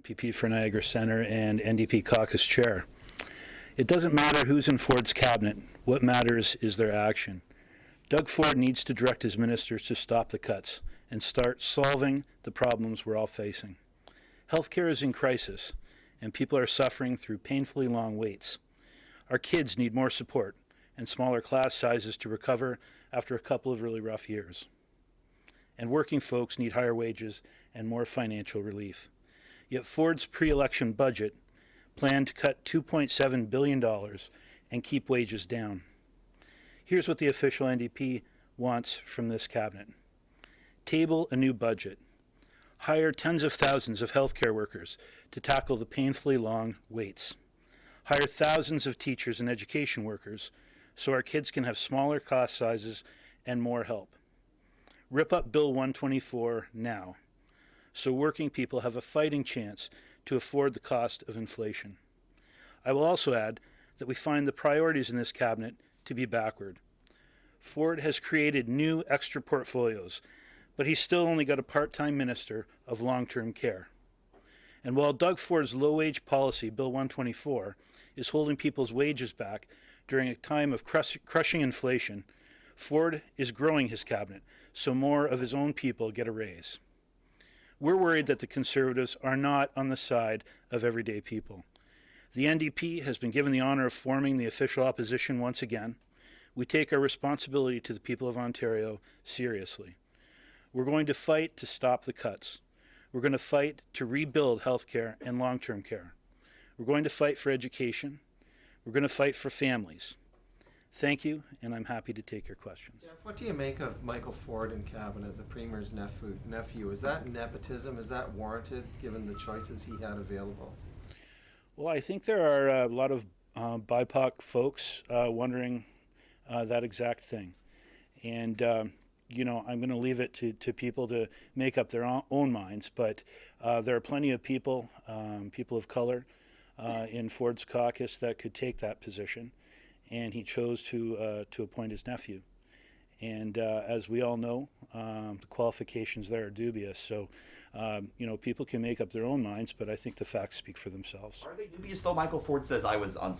IPP for Niagara Centre and NDP Caucus Chair. It doesn't matter who's in Ford's cabinet. What matters is their action. Doug Ford needs to direct his ministers to stop the cuts and start solving the problems we're all facing. Healthcare is in crisis, and people are suffering through painfully long waits. Our kids need more support and smaller class sizes to recover after a couple of really rough years. And working folks need higher wages and more financial relief. Yet Ford's pre-election budget planned to cut $2.7 billion and keep wages down. Here's what the official NDP wants from this cabinet. Table a new budget. Hire tens of thousands of healthcare workers to tackle the painfully long waits. Hire thousands of teachers and education workers so our kids can have smaller class sizes and more help. Rip up Bill 124 now, so working people have a fighting chance to afford the cost of inflation. I will also add that we find the priorities in this cabinet to be backward. Ford has created new extra portfolios, but he's still only got a part-time minister of long-term care. And while Doug Ford's low-wage policy, Bill 124, is holding people's wages back during a time of crushing inflation, Ford is growing his cabinet so more of his own people get a raise. We're worried that the Conservatives are not on the side of everyday people. The NDP has been given the honor of forming the official opposition once again. We take our responsibility to the people of Ontario seriously. We're going to fight to stop the cuts. We're going to fight to rebuild healthcare and long-term care. We're going to fight for education. We're going to fight for families. Thank you, and I'm happy to take your questions. Jeff, what do you make of Michael Ford in cabinet, the Premier's nephew? Is that nepotism? Is that warranted given the choices he had available? Well, I think there are a lot of BIPOC folks wondering that exact thing. And, you know, I'm going to leave it to people to make up their own minds, but there are plenty of people, people of color, in Ford's caucus that could take that position. And he chose to appoint his nephew. And as we all know, the qualifications there are dubious. So, you know, people can make up their own minds, but I think the facts speak for themselves. Are they dubious though? Michael Ford says, I was on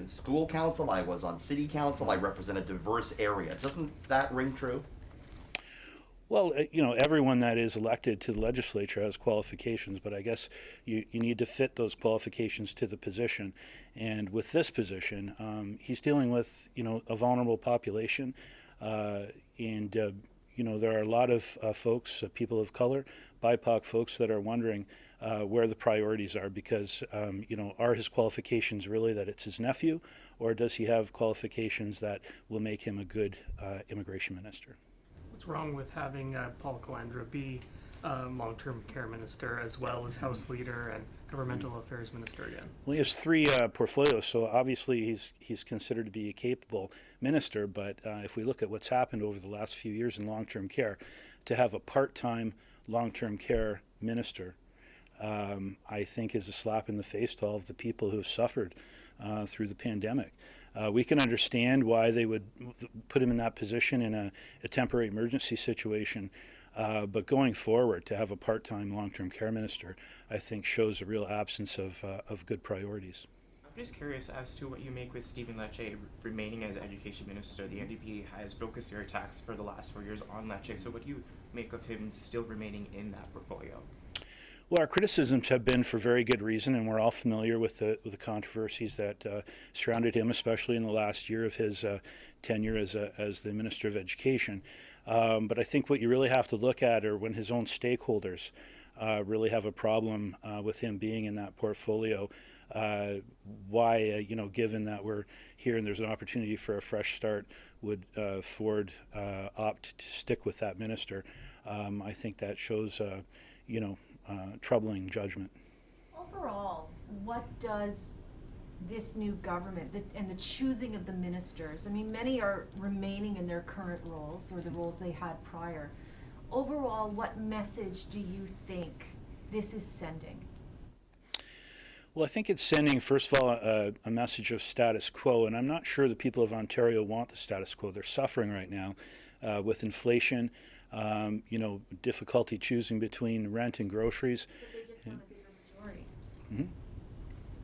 school council, I was on city council, I represent a diverse area. Doesn't that ring true? Well, you know, everyone that is elected to the legislature has qualifications, but I guess you need to fit those qualifications to the position. And with this position, he's dealing with, you know, a vulnerable population. And you know, there are a lot of folks, people of color, BIPOC folks that are wondering where the priorities are because, you know, are his qualifications really that it's his nephew, or does he have qualifications that will make him a good immigration minister? What's wrong with having Paul Calandra be long-term care minister as well as House Leader and Governmental Affairs Minister again? Well, he has three portfolios, so obviously he's considered to be a capable minister, but if we look at what's happened over the last few years in long-term care, to have a part-time long-term care minister, I think is a slap in the face to all of the people who have suffered through the pandemic. We can understand why they would put him in that position in a temporary emergency situation, but going forward, to have a part-time long-term care minister, I think shows a real absence of good priorities. I'm just curious as to what you make with Stephen Lecce remaining as education minister. The NDP has focused their attacks for the last 4 years on Lecce, so what do you make of him still remaining in that portfolio? Well, our criticisms have been for very good reason, and we're all familiar with the controversies that surrounded him, especially in the last year of his tenure as the Minister of Education. But I think what you really have to look at are when his own stakeholders really have a problem with him being in that portfolio. Why, you know, given that we're here and there's an opportunity for a fresh start, would Ford opt to stick with that minister? I think that shows, you know, troubling judgment. Overall, what does this new government and the choosing of the ministers, I mean, many are remaining in their current roles or the roles they had prior. Overall, what message do you think this is sending? Well, I think it's sending, first of all, a message of status quo, and I'm not sure the people of Ontario want the status quo. They're suffering right now with inflation, you know, difficulty choosing between rent and groceries. But they just want a bigger majority.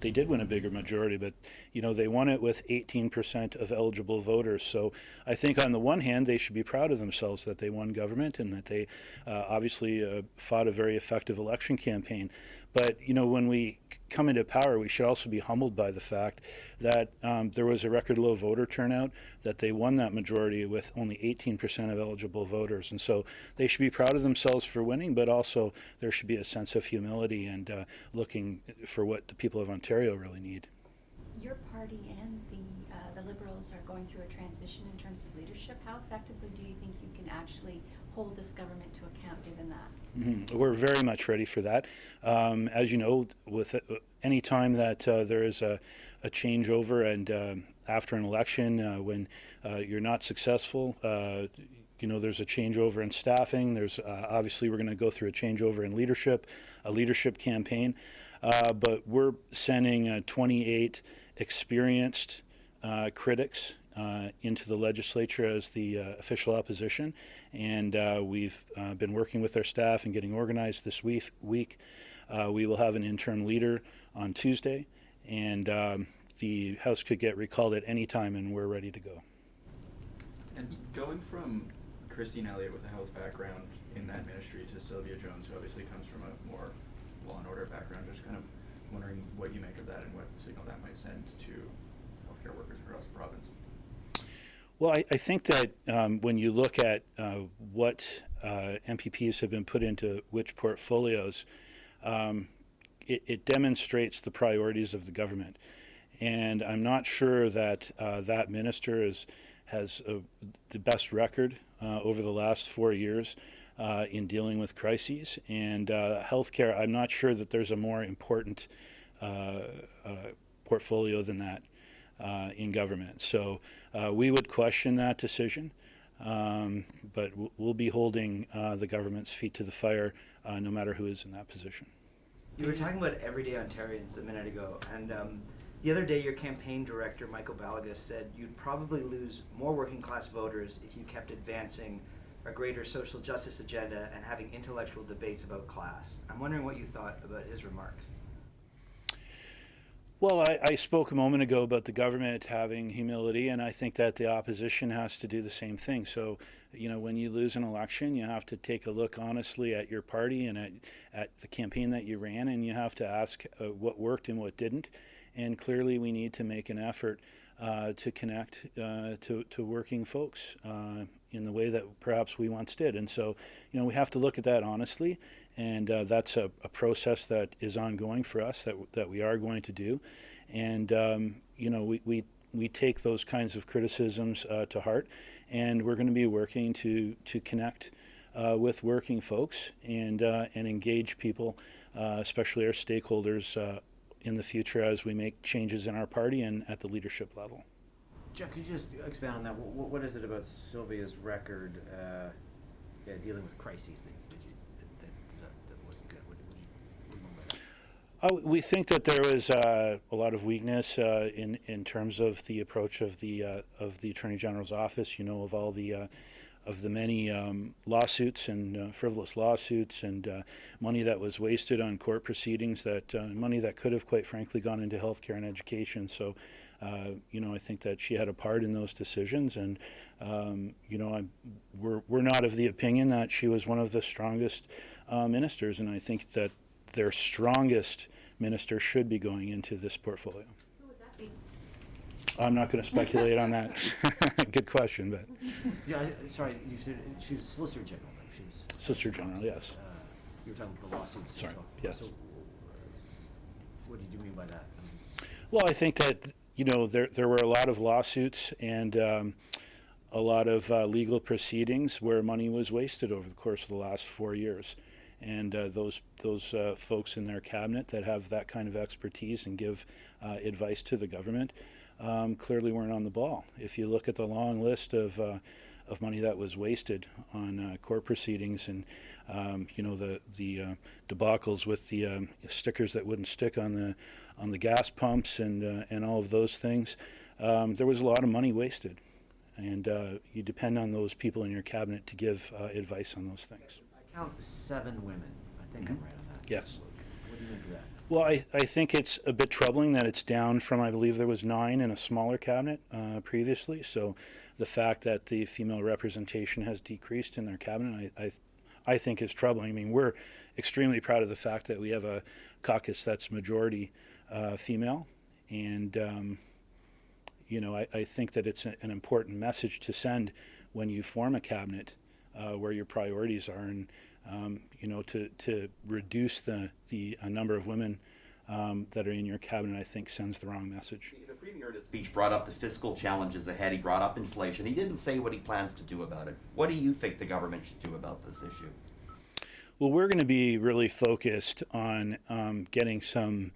They did win a bigger majority, but they won it with 18% of eligible voters. So I think on the one hand, they should be proud of themselves that they won government and that they obviously fought a very effective election campaign. But when we come into power, we should also be humbled by the fact that there was a record low voter turnout, that they won that majority with only 18% of eligible voters. And so they should be proud of themselves for winning, but also there should be a sense of humility and looking for what the people of Ontario really need. Your party and the Liberals are going through a transition in terms of leadership. How effectively do you think you can actually hold this government to account given that? We're very much ready for that. As you know, with any time that there is a changeover and after an election, when you're not successful, there's a changeover in staffing. There's obviously we're going to go through a changeover in leadership, a leadership campaign. But we're sending 28 experienced critics into the legislature as the official opposition, and we've been working with our staff and getting organized this week. We will have an interim leader on Tuesday, and the House could get recalled at any time, and we're ready to go. And going from Christine Elliott with a health background in that ministry to Sylvia Jones, who obviously comes from a more law and order background, just kind of wondering what you make of that and what signal that might send to healthcare workers across the province. Well, I think that when you look at what MPPs have been put into which portfolios, it demonstrates the priorities of the government. And I'm not sure that that minister has the best record over the last 4 years in dealing with crises. And healthcare, I'm not sure that there's a more important portfolio than that in government. So we would question that decision, but we'll be holding the government's feet to the fire no matter who is in that position. You were talking about everyday Ontarians a minute ago, and the other day your campaign director, Michael Balagas, said you'd probably lose more working class voters if you kept advancing a greater social justice agenda and having intellectual debates about class. I'm wondering what you thought about his remarks. Well, I spoke a moment ago about the government having humility, and I think that the opposition has to do the same thing. So, when you lose an election, you have to take a look honestly at your party and at the campaign that you ran, and you have to ask what worked and what didn't. And clearly we need to make an effort to connect to working folks in the way that perhaps we once did. And so, we have to look at that honestly. And that's a process that is ongoing for us that we are going to do. And, we take those kinds of criticisms to heart. And we're going to be working to connect with working folks and engage people, especially our stakeholders, in the future as we make changes in our party and at the leadership level. Jeff, could you just expand on that? What is it about Sylvia's record dealing with crises that wasn't good? What do you mean by that? We think that there was a lot of weakness in terms of the approach of the Attorney General's office. Of all the many lawsuits and frivolous lawsuits and money that was wasted on court proceedings, that money that could have, quite frankly, gone into healthcare and education. So, I think that she had a part in those decisions, and we're not of the opinion that she was one of the strongest ministers, and I think that their strongest minister should be going into this portfolio. Who would that be? I'm not going to speculate on that. Good question, but Yeah, sorry, you said she was Solicitor General. She was Solicitor General, yes. You were talking about the lawsuits. Sorry, as well. yes. So, what did you mean by that? Well, I think that there were a lot of lawsuits and a lot of legal proceedings where money was wasted over the course of the last 4 years, and those folks in their cabinet that have that kind of expertise and give advice to the government clearly weren't on the ball. If you look at the long list of money that was wasted on court proceedings and the debacles with the stickers that wouldn't stick on the gas pumps and all of those things, there was a lot of money wasted, and you depend on those people in your cabinet to give advice on those things. I count 7 women. I think I'm right on that. Yes. What do you think of that? Well, I think it's a bit troubling that it's down from, I believe there was 9 in a smaller cabinet previously. So the fact that the female representation has decreased in their cabinet, I think is troubling. I mean, we're extremely proud of the fact that we have a caucus that's majority female. And, you know, I think that it's an important message to send when you form a cabinet where your priorities are. And, you know, to reduce the number of women that are in your cabinet, I think sends the wrong message. The Premier in his speech brought up the fiscal challenges ahead. He brought up inflation. He didn't say what he plans to do about it. What do you think the government should do about this issue? Well, we're going to be really focused on getting some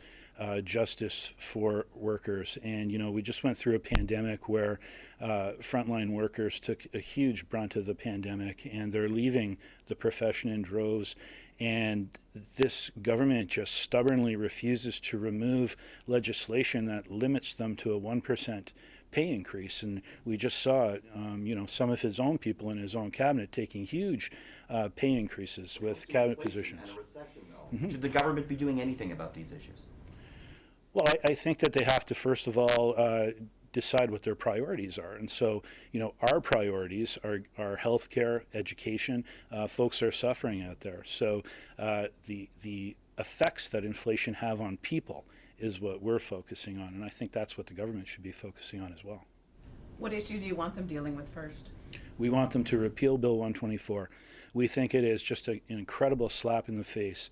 justice for workers. And, you know, we just went through a pandemic where frontline workers took a huge brunt of the pandemic, and they're leaving the profession in droves. And this government just stubbornly refuses to remove legislation that limits them to a 1% pay increase. And we just saw, you know, some of his own people in his own cabinet taking huge pay increases with cabinet positions. And a recession, though. Should the government be doing anything about these issues? Well, I think that they have to, first of all, decide what their priorities are. And so, you know, our priorities are healthcare, education. Folks are suffering out there. So the effects that inflation have on people is what we're focusing on. And I think that's what the government should be focusing on as well. What issue do you want them dealing with first? We want them to repeal Bill 124. We think it is just an incredible slap in the face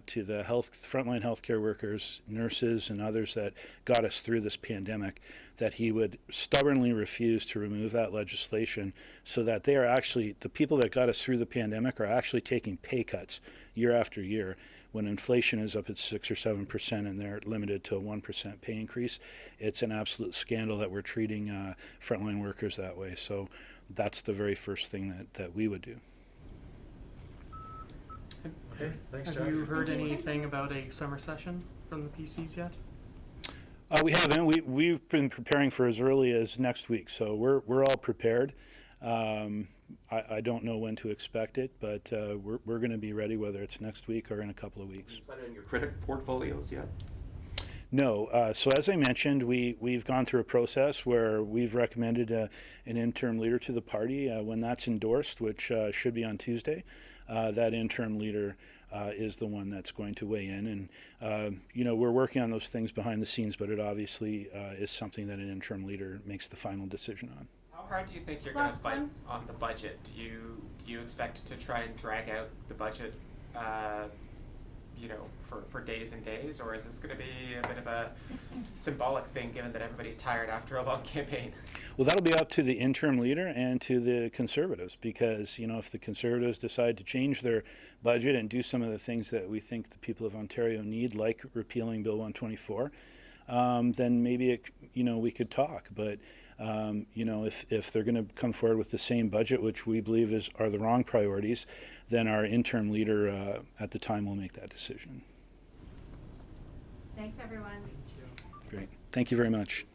to the frontline healthcare workers, nurses, and others that got us through this pandemic, that he would stubbornly refuse to remove that legislation, so that they are actually, the people that got us through the pandemic are actually taking pay cuts year after year when inflation is up at 6 or 7% and they're limited to a 1% pay increase. It's an absolute scandal that we're treating frontline workers that way. So that's the very first thing that we would do. Okay. Have you heard anything about a summer session from the PCs yet? We haven't. We've been preparing for as early as next week, so we're all prepared. I don't know when to expect it, but we're going to be ready, whether it's next week or in a couple of weeks. Have you decided on your critic portfolios yet? No. So as I mentioned, we've gone through a process where we've recommended an interim leader to the party. When that's endorsed, which should be on Tuesday, that interim leader is the one that's going to weigh in. And, you know, we're working on those things behind the scenes, but it obviously is something that an interim leader makes the final decision on. How hard do you think you're going to fight on the budget? Do you expect to try and drag out the budget, you know, for days and days, or is this going to be a bit of a symbolic thing, given that everybody's tired after a long campaign? Well, that'll be up to the interim leader and to the Conservatives, because, you know, if the Conservatives decide to change their budget and do some of the things that we think the people of Ontario need, like repealing Bill 124, then maybe we could talk. But you know, if they're going to come forward with the same budget, which we believe are the wrong priorities, then our interim leader at the time will make that decision. Thanks, everyone. Great. Thank you very much.